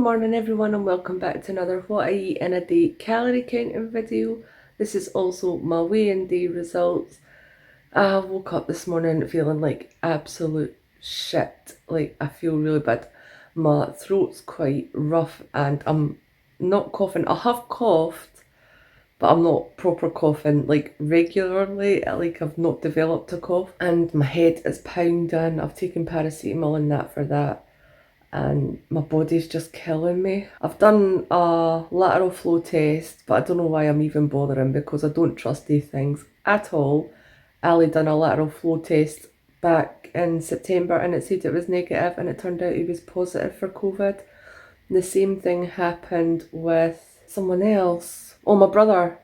morning everyone, and welcome back to another what I eat in a day calorie counting video. This is also my weigh-in day results. I woke up this morning feeling like absolute shit. Like, I feel really bad. My throat's quite rough and I'm not coughing. I have coughed, but I'm not proper coughing like regularly. Like, I've not developed a cough, and my head is pounding. I've taken paracetamol and that for that, and my body's just killing me. I've done a lateral flow test, but I don't know why I'm even bothering, because I don't trust these things at all. Ali done a lateral flow test back in September and it said it was negative, and it turned out he was positive for COVID. And the same thing happened with someone else. Oh, my brother.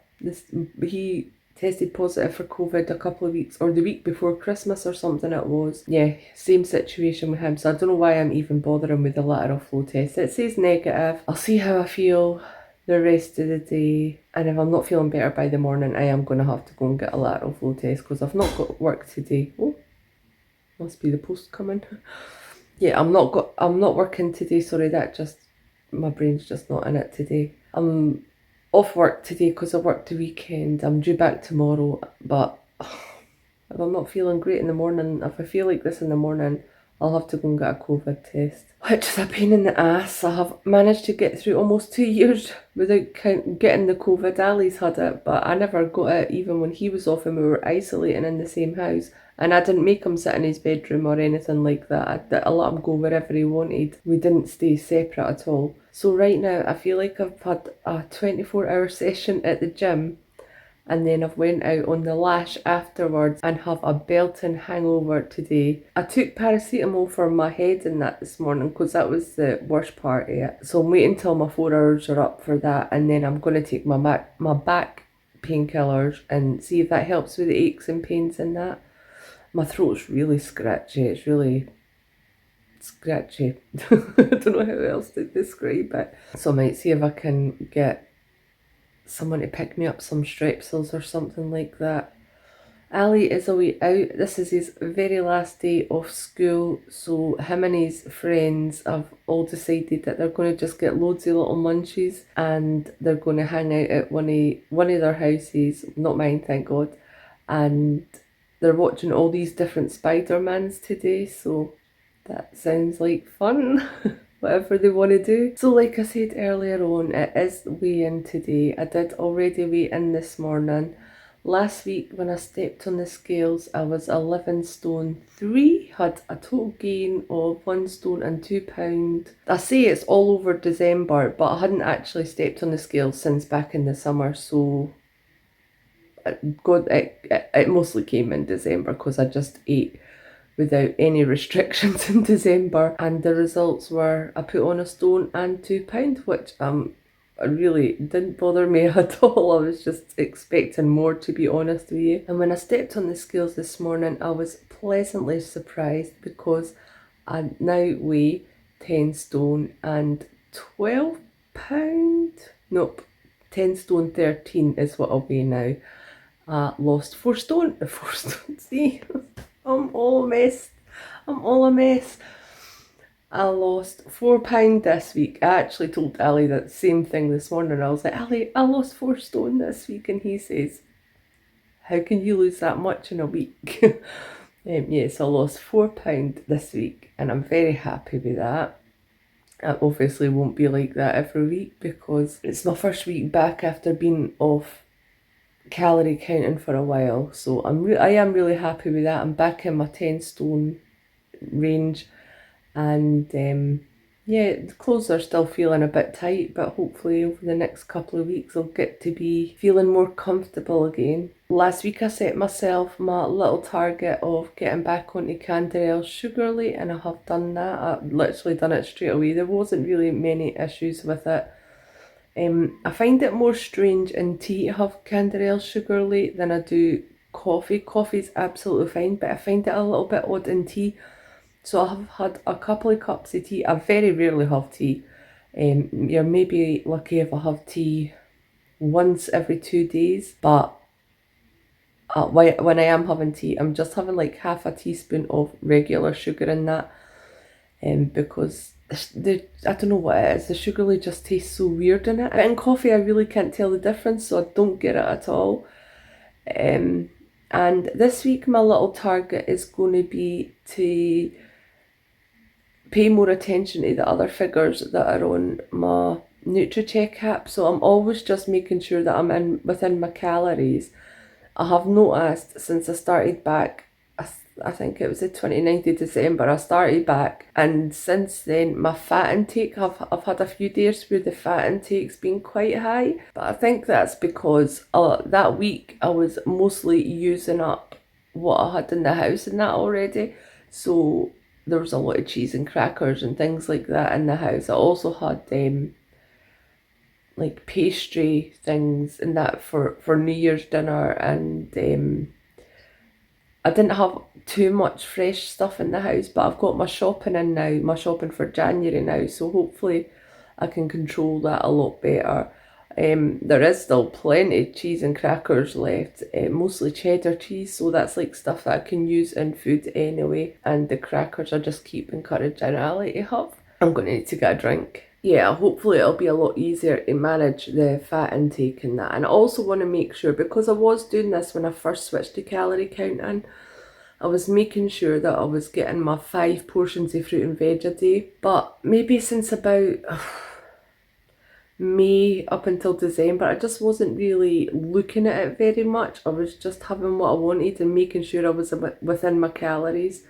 He tested positive for COVID a couple of weeks, or the week before Christmas or something it was. Yeah, same situation with him. So I don't know why I'm even bothering with the lateral flow test. It says negative. I'll see how I feel the rest of the day, and if I'm not feeling better by the morning, I am going to have to go and get a lateral flow test, because I've not got work today. Oh, must be the post coming. Yeah, I'm not working today. Sorry, my brain's just not in it today. I'm off work today because I worked the weekend. I'm due back tomorrow, but if I'm not feeling great in the morning, if I feel like this in the morning, I'll have to go and get a COVID test, which is a pain in the ass. I have managed to get through almost 2 years without getting the COVID. Ali's had it, but I never got it even when he was off and we were isolating in the same house. And I didn't make him sit in his bedroom or anything like that. I let him go wherever he wanted. We didn't stay separate at all. So right now, I feel like I've had a 24-hour session at the gym, and then I've went out on the lash afterwards and have a belting hangover today. I took paracetamol for my head and that this morning, because that was the worst part of it. So I'm waiting till my 4 hours are up for that, and then I'm going to take my back painkillers and see if that helps with the aches and pains and that. My throat's really scratchy. It's really scratchy. I don't know how else to describe it. So I might see if I can get someone to pick me up some strepsils or something like that. Ali is away out. This is his very last day of school, so him and his friends have all decided that they're going to just get loads of little munchies, and they're going to hang out at one of their houses, not mine, thank God, and they're watching all these different Spider-Mans today, so that sounds like fun. Whatever they want to do. So like I said earlier on, it is weigh-in today. I did already weigh in this morning. Last week when I stepped on the scales, I was 11 stone 3, had a total gain of 1 stone and 2 pounds. I say it's all over December, but I hadn't actually stepped on the scales since back in the summer, so it mostly came in December because I just ate without any restrictions in December, and the results were I put on 1 stone and 2 pounds, which really didn't bother me at all. I was just expecting more, to be honest with you. And when I stepped on the scales this morning, I was pleasantly surprised, because I now weigh 10 stone and 12 pound. Nope, 10 stone 13 is what I'll weigh now. I lost 4 stone. 4 stone, see? I'm all a mess. I lost 4 pounds this week. I actually told Ali that same thing this morning. I was like, Ali, I lost 4 stone this week, and he says, how can you lose that much in a week? Yes, I lost 4 pounds this week, and I'm very happy with that. I obviously won't be like that every week, because it's my first week back after being off calorie counting for a while, so I am really happy with that. I'm back in my 10 stone range, and yeah, the clothes are still feeling a bit tight, but hopefully over the next couple of weeks I'll get to be feeling more comfortable again. Last week I set myself my little target of getting back onto Canderel Sugarly, and I have done that. I've literally done it straight away. There wasn't really many issues with it. I find it more strange in tea to have Canderel Sugarly than I do coffee. Coffee's absolutely fine, but I find it a little bit odd in tea. So I've had a couple of cups of tea. I very rarely have tea. You're maybe lucky if I have tea once every 2 days, but when I am having tea, I'm just having like half a teaspoon of regular sugar in that, because I don't know what it is, the sugarly just tastes so weird in it. But in coffee I really can't tell the difference, so I don't get it at all. And this week my little target is going to be to pay more attention to the other figures that are on my NutriCheck app. So I'm always just making sure that I'm in within my calories. I have noticed since I started back, I think it was the 29th of December, I started back, and since then my fat intake, I've had a few days where the fat intake's been quite high, but I think that's because that week I was mostly using up what I had in the house and that already, so there was a lot of cheese and crackers and things like that in the house. I also had like pastry things and that for New Year's dinner, and I didn't have too much fresh stuff in the house, but I've got my shopping in now, my shopping for January now, so hopefully I can control that a lot better. There is still plenty of cheese and crackers left, mostly cheddar cheese, so that's like stuff that I can use in food anyway, and the crackers I just keep encouraging Ali to have. I'm going to need to get a drink. Yeah, hopefully it'll be a lot easier to manage the fat intake and that. And I also want to make sure, because I was doing this when I first switched to calorie counting, I was making sure that I was getting my 5 portions of fruit and veg a day. But maybe since about May up until December, I just wasn't really looking at it very much. I was just having what I wanted and making sure I was within my calories.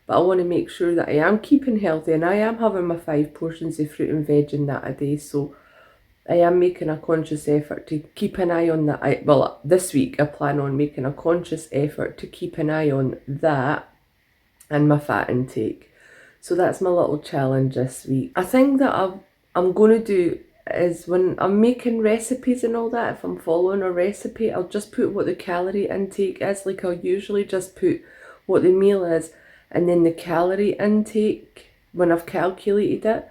But I want to make sure that I am keeping healthy and I am having my 5 portions of fruit and veg in that a day. So I am making a conscious effort to keep an eye on that. Well, this week I plan on making a conscious effort to keep an eye on that and my fat intake. So that's my little challenge this week. A thing that I'm going to do is when I'm making recipes and all that, if I'm following a recipe, I'll just put what the calorie intake is. Like I'll usually just put what the meal is and then the calorie intake when I've calculated it.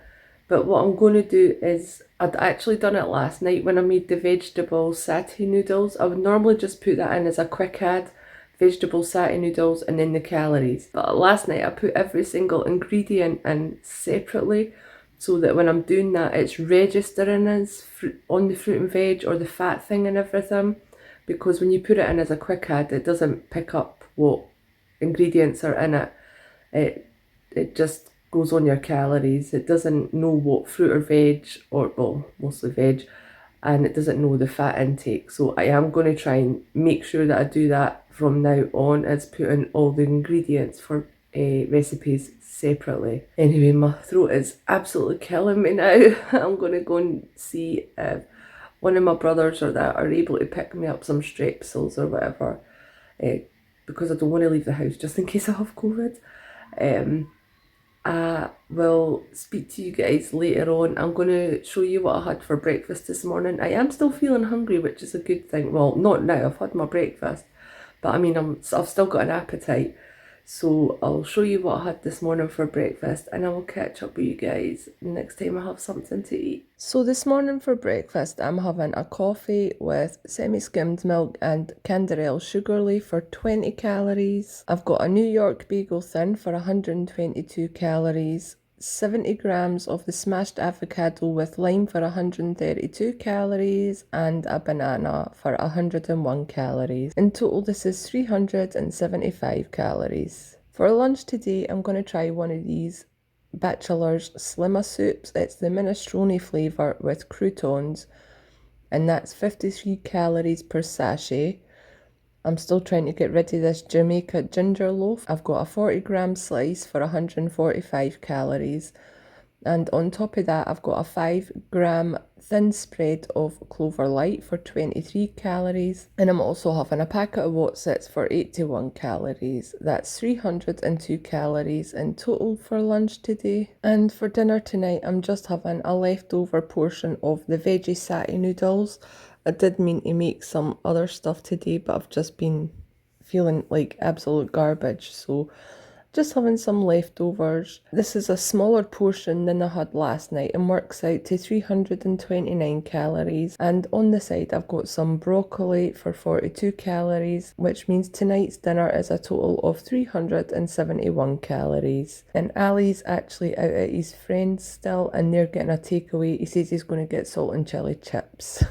But what I'm going to do is, I'd actually done it last night when I made the vegetable satay noodles. I would normally just put that in as a quick add, vegetable satay noodles and then the calories. But last night I put every single ingredient in separately, so that when I'm doing that it's registering as on the fruit and veg or the fat thing and everything. Because when you put it in as a quick add, it doesn't pick up what ingredients are in it. It just goes on your calories. It doesn't know what fruit or veg, or well, mostly veg, and it doesn't know the fat intake. So I am going to try and make sure that I do that from now on, as putting all the ingredients for recipes separately. Anyway, my throat is absolutely killing me now. I'm going to go and see if one of my brothers or that are able to pick me up some strepsils or whatever, because I don't want to leave the house just in case I have COVID. I will speak to you guys later on. I'm going to show you what I had for breakfast this morning. I am still feeling hungry, which is a good thing. Well, not now, I've had my breakfast, but I mean, I've still got an appetite. So I'll show you what I had this morning for breakfast, and I will catch up with you guys next time I have something to eat. So this morning for breakfast, I'm having a coffee with semi-skimmed milk and Canderel Sugarly for 20 calories. I've got a New York bagel thin for 122 calories. 70 grams of the smashed avocado with lime for 132 calories, and a banana for 101 calories. In total, this is 375 calories. For lunch today, I'm going to try one of these Bachelor's Slimmer soups. It's the minestrone flavour with croutons, and that's 53 calories per sachet. I'm still trying to get rid of this Jamaica ginger loaf. I've got a 40-gram slice for 145 calories. And on top of that, I've got a 5-gram thin spread of Clover Light for 23 calories. And I'm also having a packet of Wotsits for 81 calories. That's 302 calories in total for lunch today. And for dinner tonight, I'm just having a leftover portion of the veggie satay noodles. I did mean to make some other stuff today, but I've just been feeling like absolute garbage. So Just having some leftovers. This is a smaller portion than I had last night and works out to 329 calories. And on the side, I've got some broccoli for 42 calories, which means tonight's dinner is a total of 371 calories. And Ali's actually out at his friends still, and they're getting a takeaway. He says he's going to get salt and chili chips.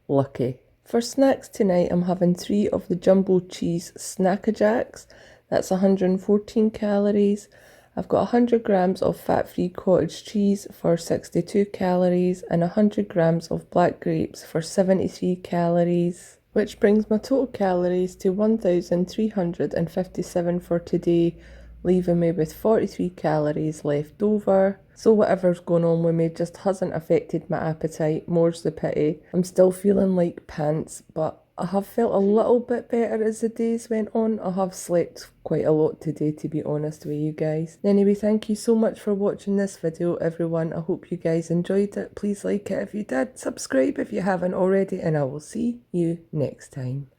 Lucky. For snacks tonight, I'm having 3 of the jumbo cheese Snacker Jacks. That's 114 calories. I've got 100 grams of fat-free cottage cheese for 62 calories and 100 grams of black grapes for 73 calories, which brings my total calories to 1,357 for today, leaving me with 43 calories left over. So whatever's going on with me just hasn't affected my appetite, more's the pity. I'm still feeling like pants, but I have felt a little bit better as the days went on. I have slept quite a lot today, to be honest with you guys. Anyway, thank you so much for watching this video, everyone. I hope you guys enjoyed it. Please like it if you did, subscribe if you haven't already, and I will see you next time.